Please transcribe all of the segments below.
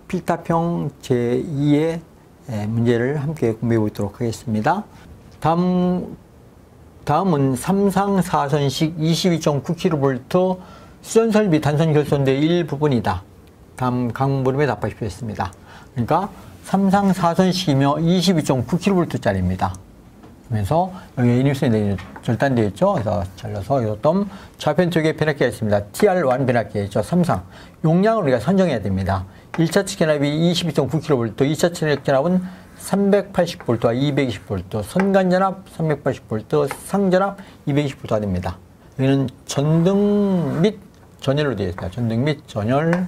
필답형 제2의 문제를 함께 공부해 보도록 하겠습니다. 다음은 3상 4선식 22.9kV 수전 설비 단선 결손대 일부분이다. 다음 각 물음에 답하십시오 했습니다. 그러니까 3상 4선식이며 22.9kV짜리입니다. 그러면서 여기 인입선이 절단되어 있죠. 그래서 잘라서 이것도 좌편 쪽에 변압기가 있습니다. TR1 변압기가 있죠. 3상. 용량을 우리가 선정해야 됩니다. 1차 측 전압이 22.9kV, 2차 측 전압은 380V와 220V, 선간 전압 380V, 상전압 220V가 됩니다. 여기는 전등 및 전열로 되어 있습니다. 전등 및 전열.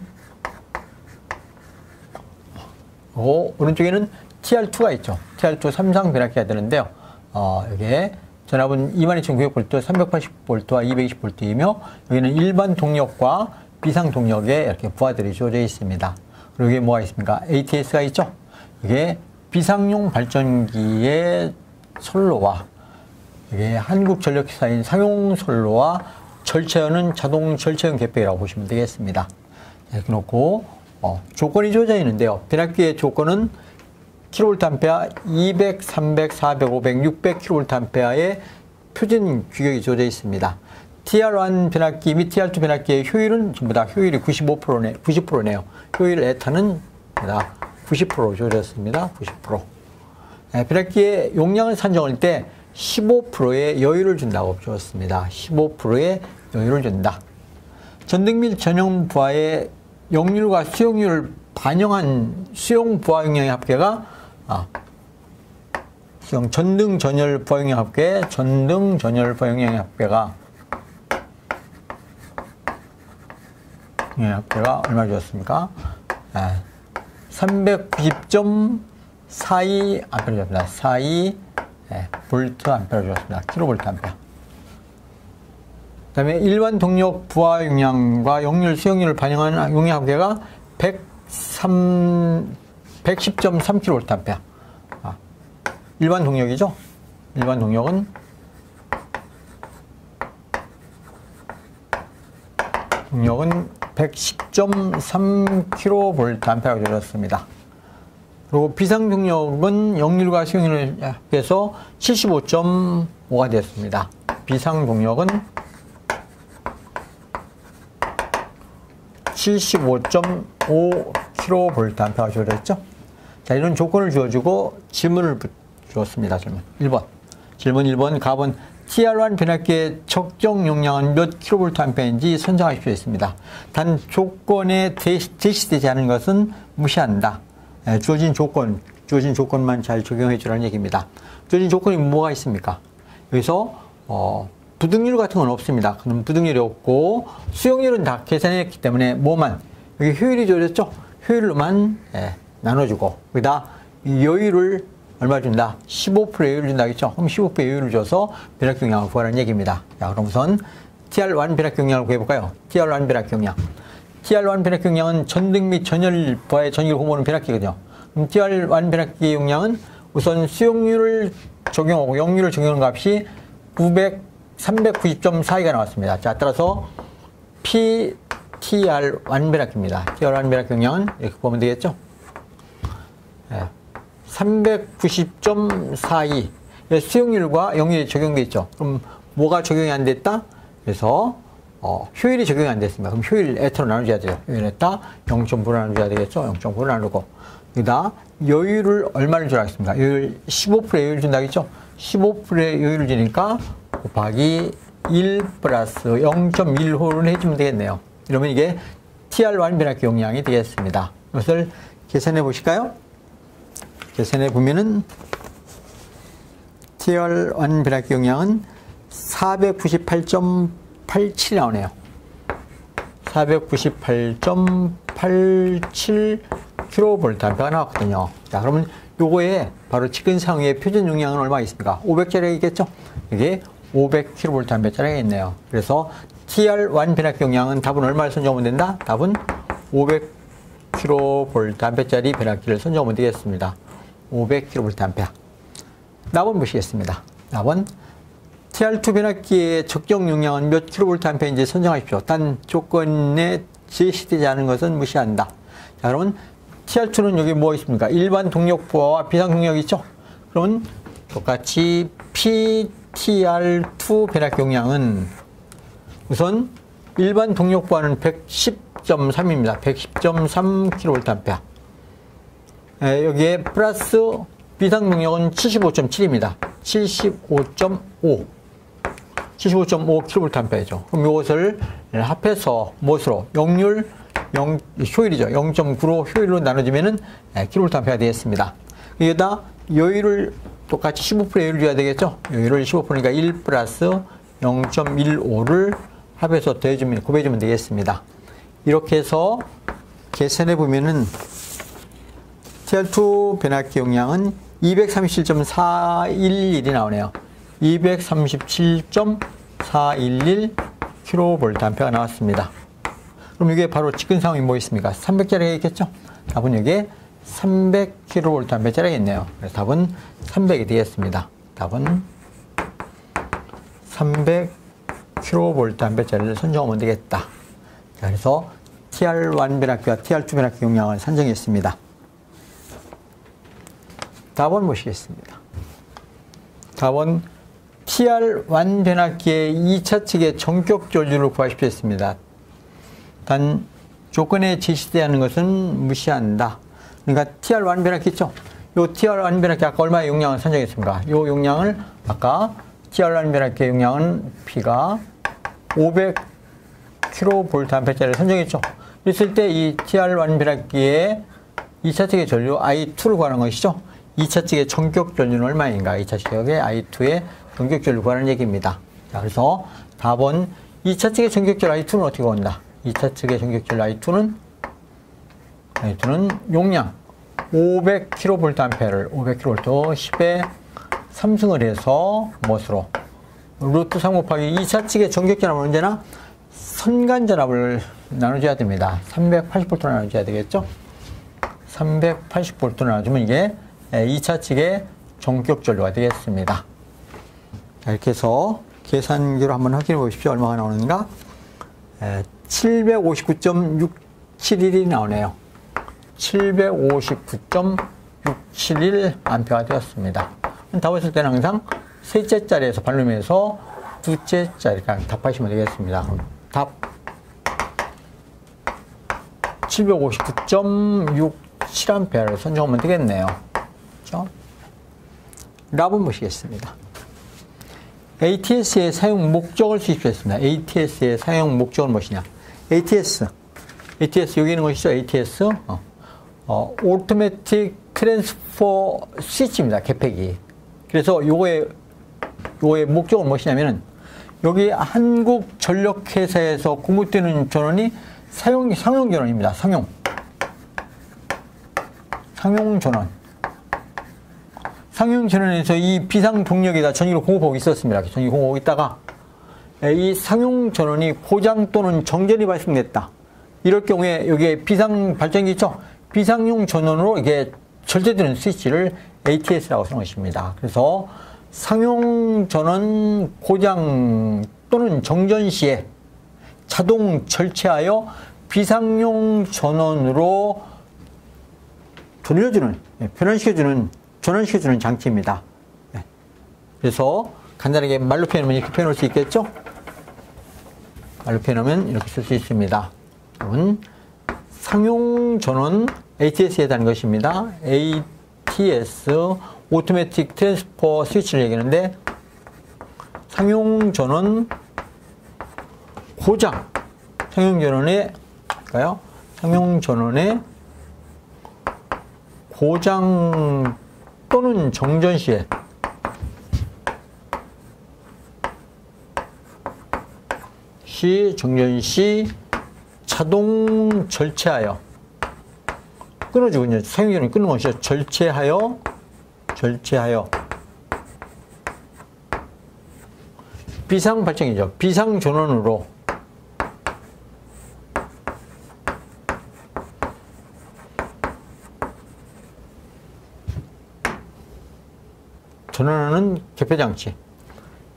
오른쪽에는 TR2가 있죠. TR2 3상 변압기가 되는데요. 여기에 전압은 22,900V, 380V와 220V이며 여기는 일반 동력과 비상 동력에 이렇게 부하들이 주어져 있습니다. 그리고 여기에 뭐가 있습니까? ATS가 있죠. 이게 비상용 발전기의 선로와 이게 한국전력회사인 상용 선로와 절체연은 자동 절체연 개폐라고 보시면 되겠습니다. 이렇게 놓고 조건이 주어져 있는데요. 변압기의 조건은 kVA 200, 300, 400, 500, 600kVA의 표준 규격이 주어져 있습니다. TR1 변압기 및 TR2 변압기의 효율은 전부 다 효율이 90%네요. 효율 에타는 90% 주어졌습니다. 90%. 변압기의 용량을 산정할 때 15%의 여유를 준다고 주었습니다. 15%의 여유를 준다. 전등 및 전용 부하의 역률과 수용률을 반영한 수용 부하 용량의 합계가 전등 전열 부하 용량 합계, 전등 전열 부하 용량의 합계가 얼마 주었습니까? 390.42 암페어 주었습니다. 42 볼트 암페어 주었습니다. 킬로볼트 암페어. 그 다음에 일반 동력 부하 용량과 역률 수용률을 반영한 용량 합계가 110.3kV 암페어. 일반 동력이죠. 일반 동력은 동력은 110.3kV 암페어가 되었습니다. 그리고 비상 동력은 역률과 수용률을 합해서 75.5가 되었습니다. 비상 동력은 75.5kV 암페어가 주어졌죠. 자, 이런 조건을 주어주고 질문을 주었습니다. 질문 1번 가본 TR1 변압기의 적정 용량은 몇 kVA인지 선정하십시오 했습니다. 단 조건에 제시되지 않은 것은 무시한다. 주어진 조건만 잘 적용해 주라는 얘기입니다. 주어진 조건이 뭐가 있습니까? 여기서 부등률 같은 건 없습니다. 그럼 부등률이 없고 수용률은 다 계산했기 때문에 여기 효율이 주어졌죠? 효율로만 나눠주고 거기다 여유를 얼마 준다? 15% 여유를 준다겠죠? 그럼 15% 여유를 줘서 변압기 용량을 구하라는 얘기입니다. 자, 그럼 우선 TR1 변압기 용량을 구해볼까요? TR1 변압기 용량. TR1 변압기 용량은 전등 및 전열 부하의 전기를 호모하는 변압기거든요. 그럼 TR1 변압기 용량은 우선 수용률을 적용하고 역률을 적용하는 값이 390.42가 나왔습니다. 자, 따라서 TR1 변압기입니다. TR1 변압기 용량은 이렇게 보면 되겠죠? 390.42 수용률과 역률이 적용되어 있죠. 그럼 뭐가 적용이 안 됐다? 그래서 효율이 적용이 안 됐습니다. 그럼 효율 에터로 나눠줘야 돼요. 효율 에터 0.9로 나눠줘야 되겠죠. 0.9로 나누고 여기다 여유를 얼마를 주라 하겠습니까? 여유를 15%의 여유를 준다겠죠. 15%의 여유를 주니까 곱하기 1 플러스 0.1호를 해주면 되겠네요. 이러면 이게 TR1 변압기 용량이 되겠습니다. 이것을 계산해 보실까요? 계산해 보면은 TR1 변압기 용량은 498.87이 나오네요. 498.87 암페어가 나왔거든요. 자, 그러면 요거에 바로 직근상위의 표준 용량은 얼마 있습니까? 500짜리겠죠? 이게 500kV 암페어짜리가 있네요. 그래서 TR1 변압기 용량은 답은 얼마를 선정하면 된다? 답은 500kV 암페어짜리 변압기를 선정하면 되겠습니다. 500kV 암페어. 답은 보시겠습니다. 답은 TR2 변압기의 적정 용량은 몇 kVA인지 선정하십시오. 단 조건에 제시되지 않은 것은 무시한다. 자, 그러면 TR2는 여기 뭐 있습니까? 일반 동력부하와 비상 동력이 있죠? 그러면 똑같이 PTR2 변압기 용량은 우선 일반 동력부하는 110.3입니다. 110.3kVA. 여기에 플러스 비상 동력은 75.7입니다. 75.5. 75.5kVA죠. 그럼 이것을 합해서 무엇으로? 효율이죠. 0.9로 효율로 나눠주면은 kVA가 되겠습니다. 여기다 여유를 똑같이 15% 여유를 줘야 되겠죠? 여유를 15%니까 1 플러스 0.15를 합해서 더해주면, 곱해주면 되겠습니다. 이렇게 해서 계산해 보면은 TR2 변압기 용량은 237.411이 나오네요. 237.411kVA가 나왔습니다. 그럼 이게 바로 직근 상황이 뭐 있습니까? 300짜리가 있겠죠? 답은 여기에 300kVA짜리겠네요. 그래서 답은 300이 되겠습니다. 답은 300kVA짜리를 선정하면 되겠다. 자, 그래서 TR1 변압기와 TR2 변압기 용량을 산정했습니다. 답은 보시겠습니다. 답은 TR1 변압기의 2차 측의 전격 전류를 구하십시오 했습니다. 단 조건에 제시되는 것은 무시한다. 그러니까 TR1 변압기 있죠? 요 TR1 변압기 아까 얼마의 용량을 산정했습니까? 요 용량을 아까 TR1 변압기의 용량은 P가 500kVA짜리를 선정했죠. 그랬을 때 이 TR1 변압기의 2차 측의 전류 I2를 구하는 것이죠. 2차 측의 전격 전류는 얼마인가? 2차 측의 I2의 전격 전류 구하는 얘기입니다. 자, 그래서 답은 2차 측의 전격 전류 I2는 어떻게 구한다? 2차 측의 전격 전류 I2는 용량 500kVA를 500kV 10에 3승을 해서 무엇으로? 루트 3 곱하기 2차 측의 전격 전압은 언제나 선간 전압을 나눠줘야 됩니다. 380V 나눠줘야 되겠죠? 380V 나눠주면 이게 2차 측의 전격 전류가 되겠습니다. 자, 이렇게 해서 계산기로 한번 확인해 보십시오. 얼마가 나오는가? 759.671이 나오네요. 759.671A 되었습니다. 답했을 때는 항상 셋째 자리에서 발음해서 둘째 자리, 그냥 답하시면 되겠습니다. 그럼 답 759.67A를 선정하면 되겠네요. 그렇죠? 답은 보시겠습니다. ATS의 사용 목적을 수집했습니다. ATS의 사용 목적은 무엇이냐? ATS 여기 있는 것이죠. ATS Automatic Transfer Switch입니다. 개폐기. 그래서 요거의 목적은 무엇이냐면은 여기 한국전력회사에서 공급되는 전원이 상용 전원입니다. 상용 전원. 상용 전원에서 이 비상 동력에다 전기를 공급하고 있었습니다. 전기 공급하고 있다가 이 상용 전원이 고장 또는 정전이 발생됐다. 이럴 경우에 여기에 비상 발전기 있죠? 비상용 전원으로 이게 절제되는 스위치를 ATS라고 쓰는 것입니다. 그래서 상용 전원 고장 또는 정전 시에 자동 절체하여 비상용 전원으로 돌려주는, 전환시켜주는 장치입니다. 그래서 간단하게 말로 표현하면 이렇게 표현할 수 있겠죠? 말로 표현하면 이렇게 쓸 수 있습니다. 그러면 상용 전원 ATS에 해당하는 것입니다. ATS 오토매틱 트랜스퍼 스위치를 얘기하는데 상용 전원 고장, 상용 전원의 고장 또는 정전 시에 정전 시 자동 절체하여 끊어주군요. 상용 전원이 끊는 것이죠. 절체하여 비상 발전기죠. 비상 전원으로 전원하는 개폐장치.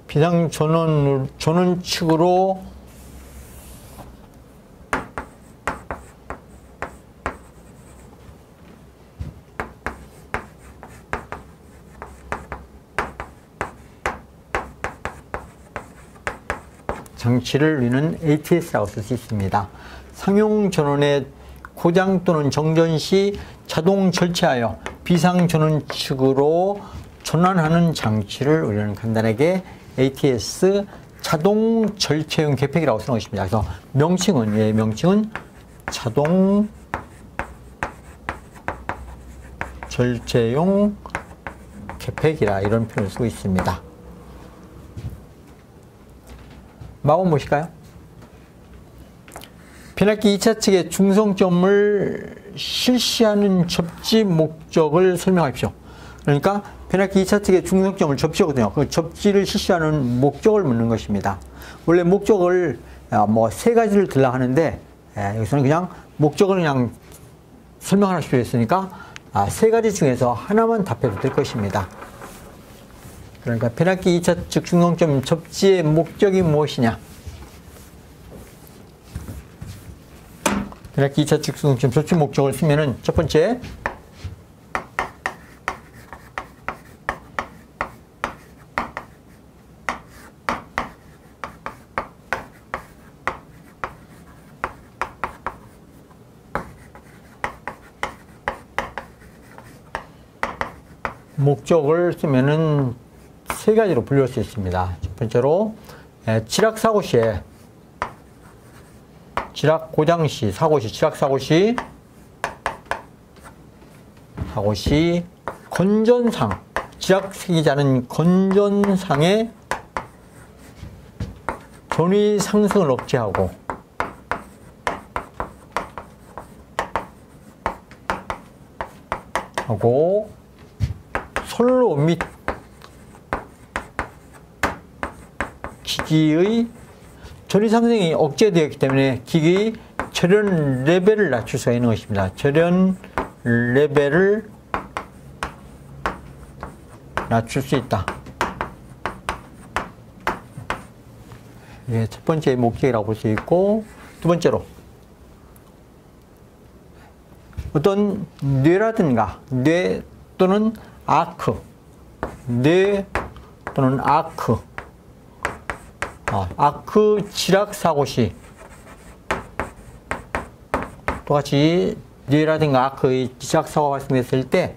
비상 전원 측으로 장치를 우리는 ATS라고 쓸 수 있습니다. 상용 전원의 고장 또는 정전 시 자동 절체하여 비상 전원 측으로 전환하는 장치를 우리는 간단하게 ATS 자동 절체용 계팩이라고 쓰는 것입니다. 그래서 명칭은 자동 절체용 계팩이라 이런 표현을 쓰고 있습니다. 마법 무엇일까요? 변압기 2차 측의 중성점을 실시하는 접지 목적을 설명하십시오. 그러니까 변압기 2차 측의 중성점을 접지거든요. 그 접지를 실시하는 목적을 묻는 것입니다. 원래 목적을 뭐 세 가지를 들라 하는데 여기서는 그냥 목적을 그냥 설명하나 싶어했으니까 세 가지 중에서 하나만 답해도 될 것입니다. 그러니까 변압기 2차 측 중성점 접지의 목적이 무엇이냐? 변압기 2차 측 중성점 접지 목적을 쓰면은 첫 번째 목적을 쓰면은 세 가지로 분류할 수 있습니다. 첫 번째로 지락 사고 시에 지락 고장 시, 사고 시, 지락 사고 시, 건전상, 지락 생기지 않은 건전상의 전위 상승을 억제하고 선로 및 기기의 전위 상승이 억제되었기 때문에 기기의 절연 레벨을 낮출 수가 있는 것입니다. 절연 레벨을 낮출 수 있다. 이게 첫 번째 목적이라고 볼 수 있고, 두 번째로 어떤 뇌라든가 뇌 또는 아크, 뇌 또는 아크 지락 사고 시 똑같이 뇌라든가 아크의 지락 사고가 발생됐을 때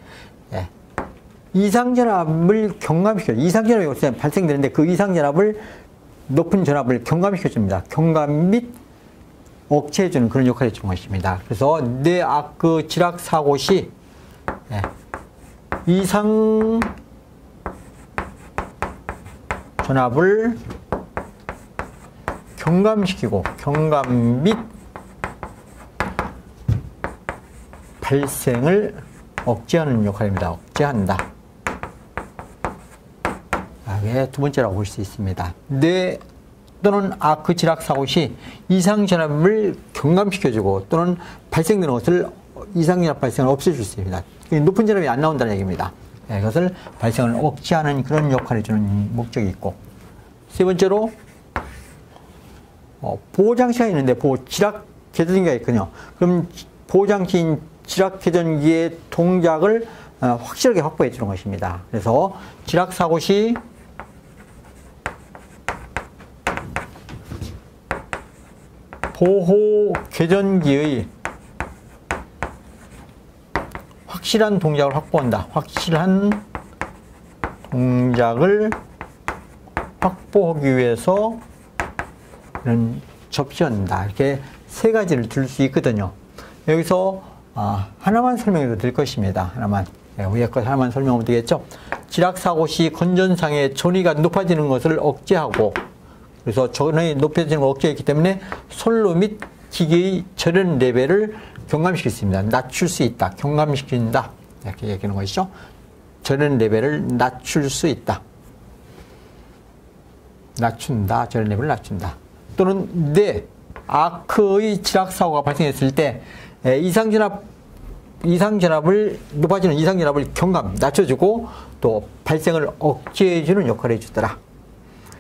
이상전압을 경감시켜, 이상전압이 발생되는데 그 이상전압을 높은 전압을 경감시켜줍니다. 경감 및 억제해주는 그런 역할을 해주는 것입니다. 그래서 뇌 아크 지락 사고 시 이상 전압을 경감시키고 경감 및 발생을 억제하는 역할입니다. 억제한다. 이게 두 번째라고 볼 수 있습니다. 뇌 또는 아크 지락 사고 시 이상 전압을 경감시켜주고 또는 발생되는 것을 이상 전압 발생을 없애줄 수 있습니다. 높은 전압이 안 나온다는 얘기입니다. 이것을 발생을 억제하는 그런 역할을 해주는 목적이 있고, 세 번째로 보호장치가 있는데 지락 개전기가 있거든요. 그럼 보호장치인 지락 개전기의 동작을 확실하게 확보해 주는 것입니다. 그래서 지락 사고 시 보호 개전기의 확실한 동작을 확보한다. 확실한 동작을 확보하기 위해서 접시한다. 이렇게 세 가지를 들 수 있거든요. 여기서 하나만 설명해도 될 것입니다. 위에 것 하나만 설명하면 되겠죠. 지락 사고 시 건전상의 전위가 높아지는 것을 억제하고, 그래서 전원이 높아지는 걸 억제했기 때문에 선로 및 기기의 절연 레벨을 경감시켰습니다. 낮출 수 있다. 경감시킨다. 이렇게 얘기하는 것이죠. 절연 레벨을 낮출 수 있다. 낮춘다. 절연 레벨을 낮춘다. 또는 뇌 아크의 지락 사고가 발생했을 때 이상전압을 높아지는 이상전압을 낮춰주고 또 발생을 억제해주는 역할을 해주더라.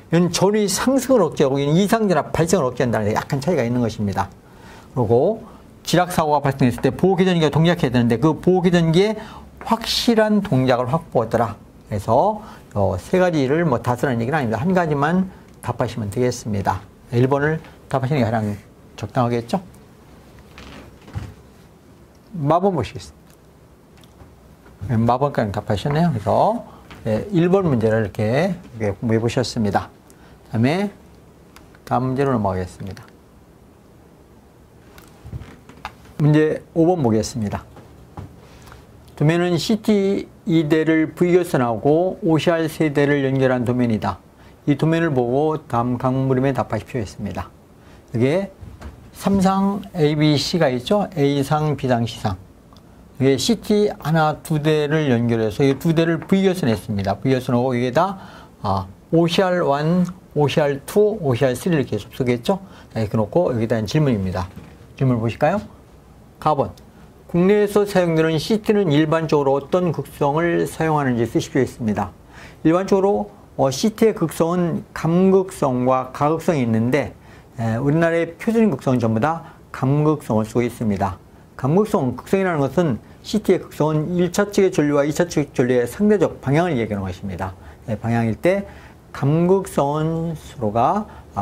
이건 전위 상승을 억제하고 이상전압 발생을 억제한다는 데 약간 차이가 있는 것입니다. 그리고 지락 사고가 발생했을 때 보호개전기가 동작해야 되는데 그 보호개전기의 확실한 동작을 확보하더라. 그래서 세 가지를 다 쓰는 얘기는 아닙니다. 한 가지만 답하시면 되겠습니다. 1번을 답하시는 게 가장 적당하겠죠? 마번 보시겠습니다. 마번까지 답하셨네요. 그래서 1번 문제를 이렇게 공부해 보셨습니다. 다음 문제로 넘어가겠습니다. 문제 5번 보겠습니다. 도면은 CT 2대를 V교선하고 OCR 3대를 연결한 도면이다. 이 도면을 보고 다음 강물음에 답하십시오 했습니다. 이게 3상 ABC가 있죠. A상, B상, C상. 이게 CT 하나 두 대를 연결해서 이 두 대를 V교선했습니다. V교선하고 이게 다 OCR1, OCR2, OCR3 이렇게 접속했죠. 이렇게 놓고 여기다 질문입니다. 질문 보실까요? 가번. 국내에서 사용되는 CT는 일반적으로 어떤 극성을 사용하는지 쓰십시오 했습니다. 일반적으로 CT의 극성은 감극성과 가극성이 있는데 우리나라의 표준인 극성은 전부 다 감극성을 쓰고 있습니다. 감극성, 극성이라는 것은 CT의 극성은 1차 측의 전류와 2차 측의 전류의 상대적 방향을 얘기하는 것입니다. 방향일 때 감극성은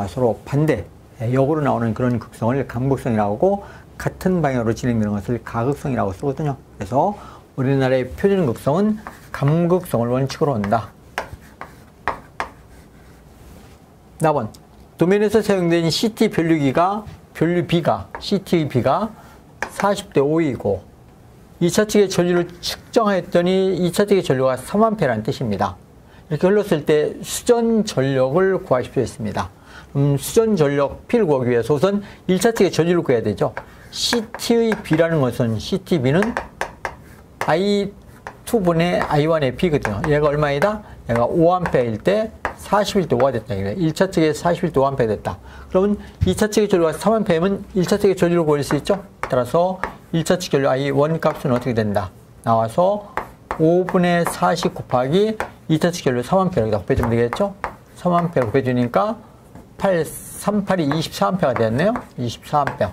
서로 반대, 역으로 나오는 그런 극성을 감극성이라고 하고 같은 방향으로 진행되는 것을 가극성이라고 쓰거든요. 그래서 우리나라의 표준 극성은 감극성을 원칙으로 한다. 4번. 도면에서 사용된 CT 변류기가 CT B가 40대 5이고 2차 측의 전류를 측정하였더니 2차 측의 전류가 3A라는 뜻입니다. 이렇게 흘렀을 때 수전 전력을 구하십시오 했습니다. 수전 전력 P를 구하기 위해서 우선 1차 측의 전류를 구해야 되죠. CT의 B라는 것은 CT B는 I2분의 I1의 B거든요. 얘가 얼마이다? 얘가 5A일 때 41대 5가 됐다. 1차 측에 41대 5A 됐다. 그러면 2차 측의 전류가 3A면 1차 측의 전류를 구할 수 있죠? 따라서 1차 측 전류 I1 값은 어떻게 된다? 나와서 5분의 40 곱하기 2차 측 전류 3A 여기다 곱해주면 되겠죠? 3A 곱해주니까 3,8이 24A가 되었네요. 24A.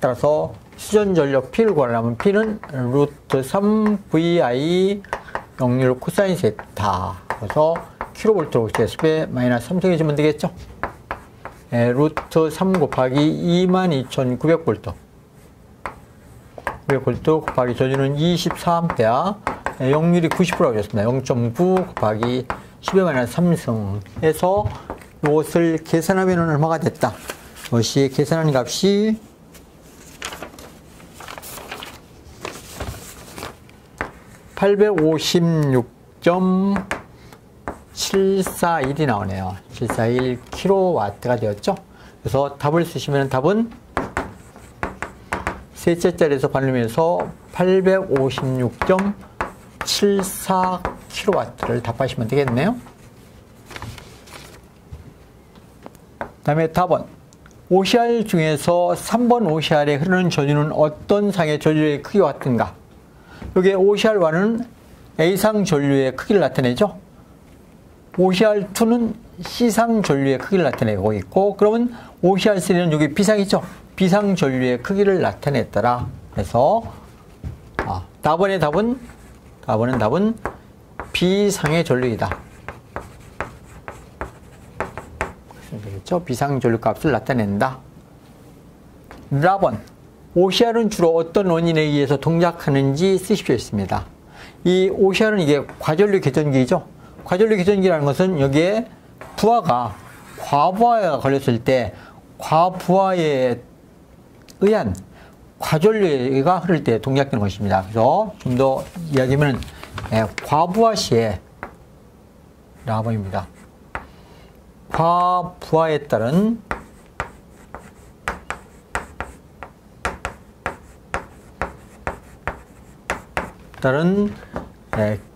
따라서 수전 전력 P를 구하려면 P는 루트 3VI 역률 코사인 세타. 그래서 킬로볼트로 됐을 때 마이너스 3 정해주면 되겠죠? 루트 3 곱하기 22,900볼트. 900볼트 곱하기 전류는 24A. 역률이 90%라고 했습니다. 0.9 곱하기 10의 마이너스 3승 해서 이것을 계산하면 얼마가 됐다? 이것이 계산하는 값이 856.741이 나오네요. 741 kW가 되었죠. 그래서 답을 쓰시면 답은 셋째 자리에서 반르면서 856.74 kW를 답하시면 되겠네요. 다음에 답은 OCR 중에서 3번 OCR에 흐르는 전류는 어떤 상의 전류의 크기와 같은가? 여기 OCR1은 A상 전류의 크기를 나타내죠. OCR2는 C상 전류의 크기를 나타내고 있고, 그러면 OCR3는 여기 B상이죠. B상 전류의 크기를 나타냈더라. 그래서 답은 B상의 전류이다. 되겠죠? B상 전류 값을 나타낸다. 4번. OCR은 주로 어떤 원인에 의해서 동작하는지 쓰십시오 했습니다. 이 OCR은 이게 과전류 개전기죠. 과전류 개전기라는 것은 여기에 과부하가 걸렸을 때 과부하에 의한 과전류가 흐를 때 동작되는 것입니다. 그래서 좀 더 이야기하면 과부하 시에 라버입니다. 과부하에 따른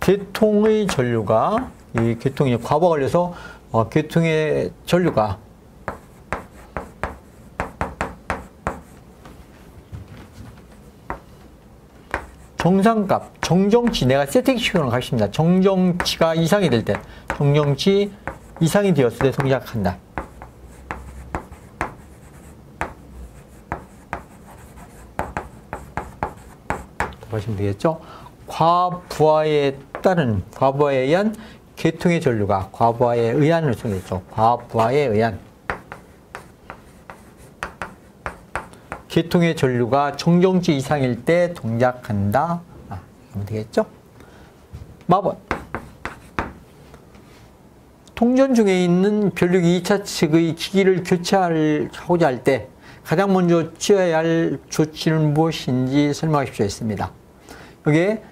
계통의 전류가 이 계통이 과부하 걸려서 계통의 전류가 정상값, 정정치 내가 세팅시키는 값입니다. 정정치가 이상이 될 때, 정정치 이상이 되었을 때 동작한다. 보시면 되겠죠? 과부하에 의한 계통의 전류가 과부하에 의한을 쓰겠죠. 과부하에 의한. 계통의 전류가 정정치 이상일 때 동작한다. 그러면 되겠죠? 마번. 통전 중에 있는 변력 2차 측의 기기를 교체하고자 할 때 가장 먼저 취해야 할 조치는 무엇인지 설명하십시오 했습니다. 여기에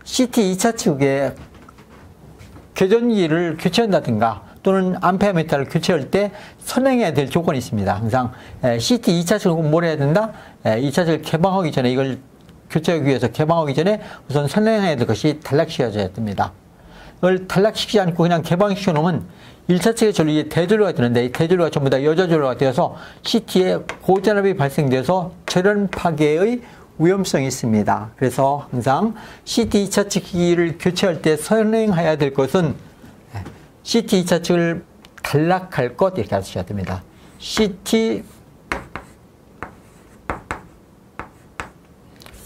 CT 2차 측의 궤전기를 교체한다든가 또는 암페어미터를 교체할 때 선행해야 될 조건이 있습니다. 항상 CT 2차 측을 뭘 해야 된다? 2차 측을 개방하기 전에 이걸 교체하기 위해서 개방하기 전에 우선 선행해야 될 것이 단락시켜져야 됩니다. 이걸 단락시키지 않고 그냥 개방시켜 놓으면 1차 측의 전류에 대전류가 되는데 이 대전류가 전부 다 여자전류가 되어서 CT에 고전압이 발생돼서 절연 파괴의 위험성이 있습니다. 그래서 항상 CT 2차 측 기기를 교체할 때 선행해야 될 것은 CT 2차 측을 단락할 것 이렇게 하셔야 됩니다. CT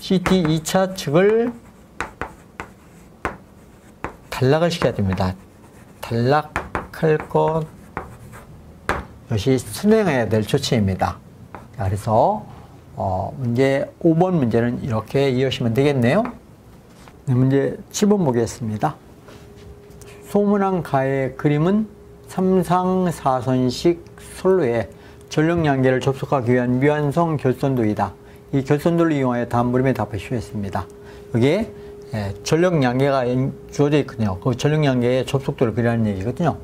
2차 측을 단락을 시켜야 됩니다. 단락할 것 이것이 선행해야 될 조치입니다. 자, 그래서 문제 5번 문제는 이렇게 이해하시면 되겠네요. 네, 문제 7번 보겠습니다. 소문한 가의 그림은 3상 4선식 선로에 전력 양계를 접속하기 위한 미완성 결선도이다. 이 결선도를 이용하여 다음 물음에 답하시오 했습니다. 여기에 전력 양계가 주어져 있거든요. 그 전력 양계의 접속도를 그리라는 얘기거든요.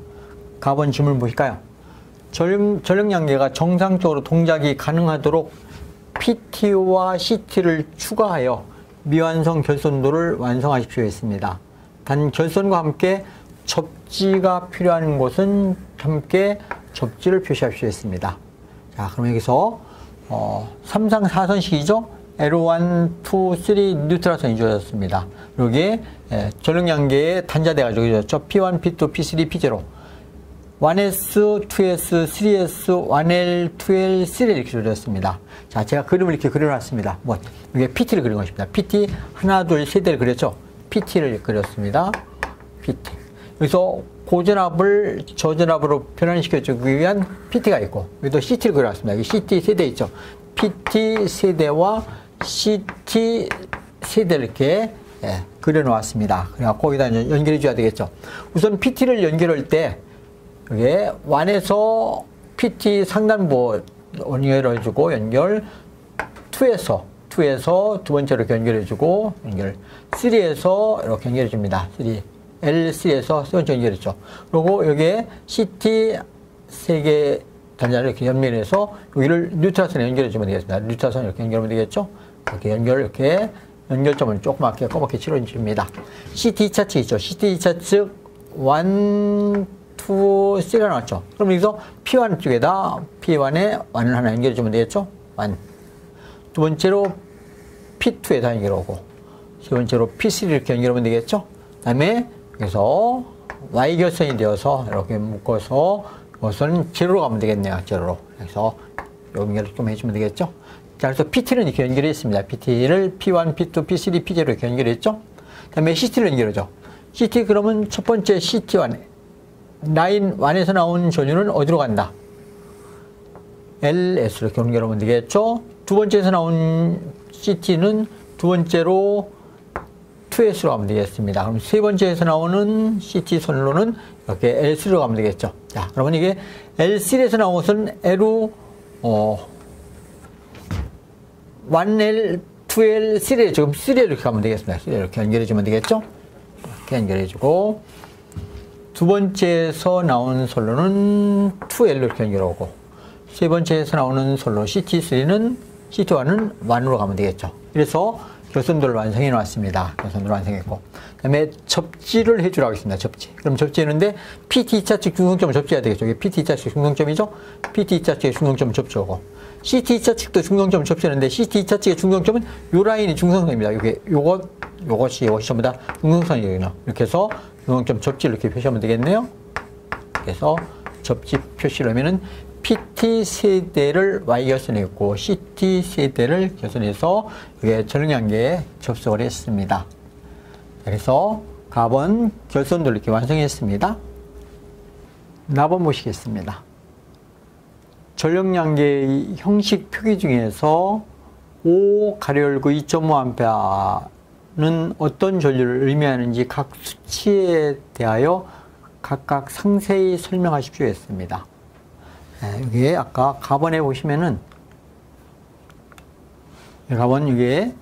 가본 질문 보실까요? 전력 양계가 정상적으로 동작이 가능하도록 PT와 CT를 추가하여 미완성 결선도를 완성하십시오 했습니다. 단 결선과 함께 접지가 필요한 곳은 함께 접지를 표시하십시오 했습니다. 자, 그럼 여기서 3상 4선식이죠? L1, 2, 3 뉴트럴선이 주어졌습니다. 여기에 전력 양계에 단자돼가지고 주어졌죠. P1, P2, P3, P0. 1S, 2S, 3S, 1L, 2L, 3L 이렇게 주어졌습니다. 자, 제가 그림을 이렇게 그려놨습니다. 이게 PT를 그린 것입니다. PT 하나, 둘, 세 대를 그렸죠. PT를 그렸습니다. PT. 여기서 고전압을 저전압으로 변환시켜주기 위한 PT가 있고, 여기도 CT를 그려놨습니다. 여기 CT 세대 있죠. PT 세대와 CT 세대를 이렇게 그려놓았습니다. 그래갖고 거기다 이제 연결해줘야 되겠죠. 우선 PT를 연결할 때, 여기에 1에서 PT 상단부 연결해주고, 연결, 2에서 두 번째로 이렇게 연결해주고, 연결, 3에서 이렇게 연결해줍니다. L3에서 세 번째 연결했죠. 그리고 여기에 CT 3개 단자를 이렇게 연결해서 여기를 뉴트럴선에 연결해주면 되겠습니다. 뉴트럴선 이렇게 연결하면 되겠죠. 이렇게 연결점을 조그맣게 꺼맣게 칠해줍니다. CT 2차 측 있죠. CT 2차 측 1, 2, 3가 나왔죠. 그럼 여기서 P1 쪽에다 P1에 1을 하나 연결해주면 되겠죠. 1. 두 번째로 P2에다 연결하고, 세 번째로 P3 이렇게 연결하면 되겠죠. 그 다음에 여기서 Y결선이 되어서 이렇게 묶어서 이것은 제로로 가면 되겠네요. 제로로. 그래서 연결을 좀 해주면 되겠죠. 자, 그래서 PT는 이렇게 연결했습니다. PT를 P1, P2, P3, P0 이렇게 연결했죠. 그 다음에 CT를 연결하죠. CT 그러면 첫 번째 CT1, 라인 1에서 나온 전류는 어디로 간다? LS 이렇게 연결하면 되겠죠. 두 번째에서 나온 CT는 두 번째로 2S로 가면 되겠습니다. 그럼 세 번째에서 나오는 CT 선로는 이렇게 L3로 가면 되겠죠. 자, 그러면 이게 L3에서 나온 것은 L, 1L, 2L, 3L, 지금 3L 이렇게 가면 되겠습니다. 3L 이렇게 연결해주면 되겠죠. 이렇게 연결해주고, 두 번째에서 나온 선로는 2L로 이렇게 연결하고, 세 번째에서 나오는 선로 CT3는, CT1은 1으로 가면 되겠죠. 그래서 결선도를 완성해 놨습니다. 결선도를 완성했고, 그 다음에 접지를 해주라고 했습니다. 접지. 그럼 접지했는데 PT 2차 측 중성점을 접지해야 되겠죠. 이게 PT 2차 측 중성점이죠. PT 2차 측의 중성점을 접지하고, CT 2차 측도 중성점을 접지하는데 CT 2차 측의 중성점은 요 라인이 중성선입니다. 요것이 전부 다 중성선이거든요. 이렇게 해서 중성점 접지를 이렇게 표시하면 되겠네요. 그래서 접지 표시를 하면은 PT 세대를 Y결선에 있고 CT 세대를 결선해서 이게 전력양계에 접속을 했습니다. 그래서 가번 결선도를 이렇게 완성했습니다. 나번 보시겠습니다. 전력량계의 형식 표기 중에서 5-2.5A는 어떤 전류를 의미하는지 각 수치에 대하여 각각 상세히 설명하십시오 했습니다. 여기에 아까 가번에 보시면은 가번 이게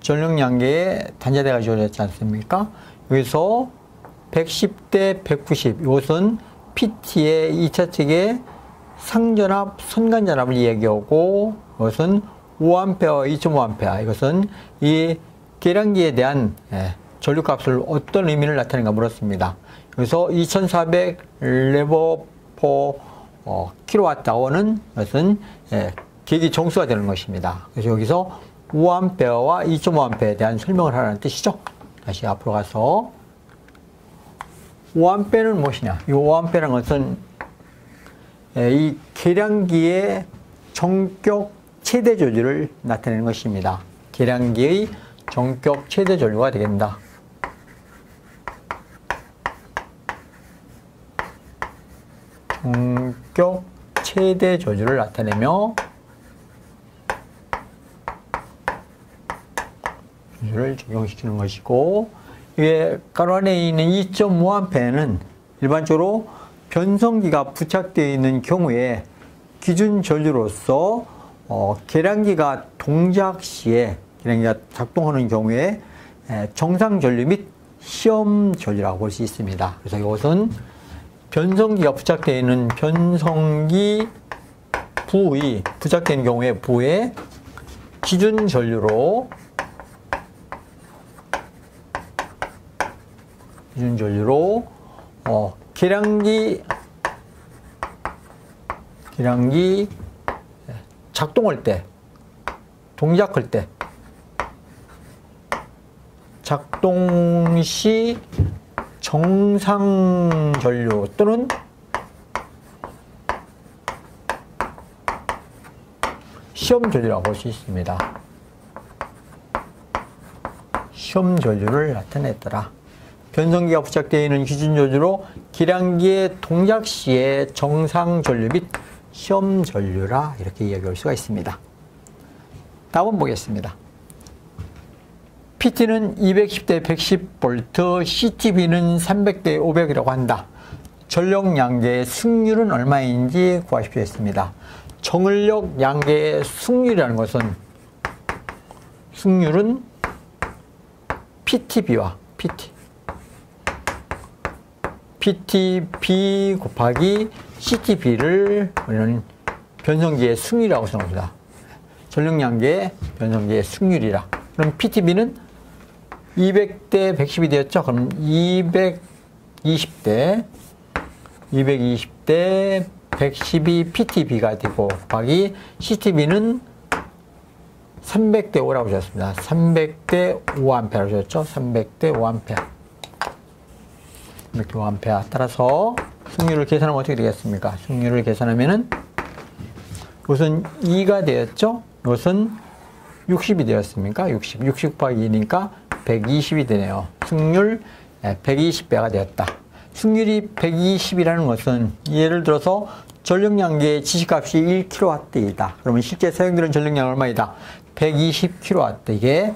전력량계에 단자대가 주어졌지 않습니까? 여기서 110대 190 이것은 PT의 2차 측의 상전압, 선간전압을 이야기하고 이것은 5A, 2.5A 이것은 이 계량기에 대한 전류값을 어떤 의미를 나타내는가 물었습니다. 여기서 2400 레버 포 킬로와트아워는 이것은 계기 정수가 되는 것입니다. 그래서 여기서 5A와 2.5A에 대한 설명을 하라는 뜻이죠. 다시 앞으로 가서 5A는 무엇이냐? 이 5A라는 것은 이 계량기의 정격 최대 전류를 나타내는 것입니다. 계량기의 정격 최대 전류가 되겠다. 정격 최대 전류를 나타내며 전류를 적용시키는 것이고, 이게 가로 안에 있는 2.5A는 일반적으로 변성기가 부착되어 있는 경우에 기준 전류로서 계량기가 동작 시에 계량기가 작동하는 경우에 정상 전류 및 시험 전류라고 볼 수 있습니다. 그래서 이것은 변성기가 부착되어 있는 변성기 부의 부착된 경우에 부의 기준 전류로 계량기 작동할 때, 동작할 때, 작동 시 정상 전류 또는 시험 전류라고 볼 수 있습니다. 시험 전류를 나타냈더라. 변성기가 부착되어 있는 기준 전류로 계량기의 동작 시의 정상 전류 및 시험 전류라 이렇게 이야기할 수가 있습니다. 다음 보겠습니다. PT는 210대 110V, CTB는 300대 500이라고 한다. 전력량계의 승률은 얼마인지 구하십시오 했습니다. 정을력 양계의 승률이라는 것은 승률은 PTB와 PTB 곱하기 CTB를 우리는 변성기의 승률이라고 써놓습니다. 전력량계의 변성기의 승률이라. 그럼 PTB는 200대 110이 되었죠. 그럼 220대 112 PTB가 되고 곱하기 CTB는 300대 5라고 주셨습니다. 300대 5A라고 주셨죠. 300대 5A. 300대 5A. 따라서 승률을 계산하면 어떻게 되겠습니까? 승률을 계산하면은 이것은 2가 되었죠. 이것은 60이 되었습니까? 60 곱하기 2니까 120이 되네요. 승률 120배가 되었다. 승률이 120이라는 것은 예를 들어서 전력량계의 지시값이 1kW이다. 그러면 실제 사용되는 전력량은 얼마이다? 120kW. 이게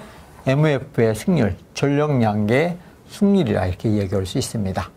MUF의 승률, 전력량계 승률이라 이렇게 얘기할 수 있습니다.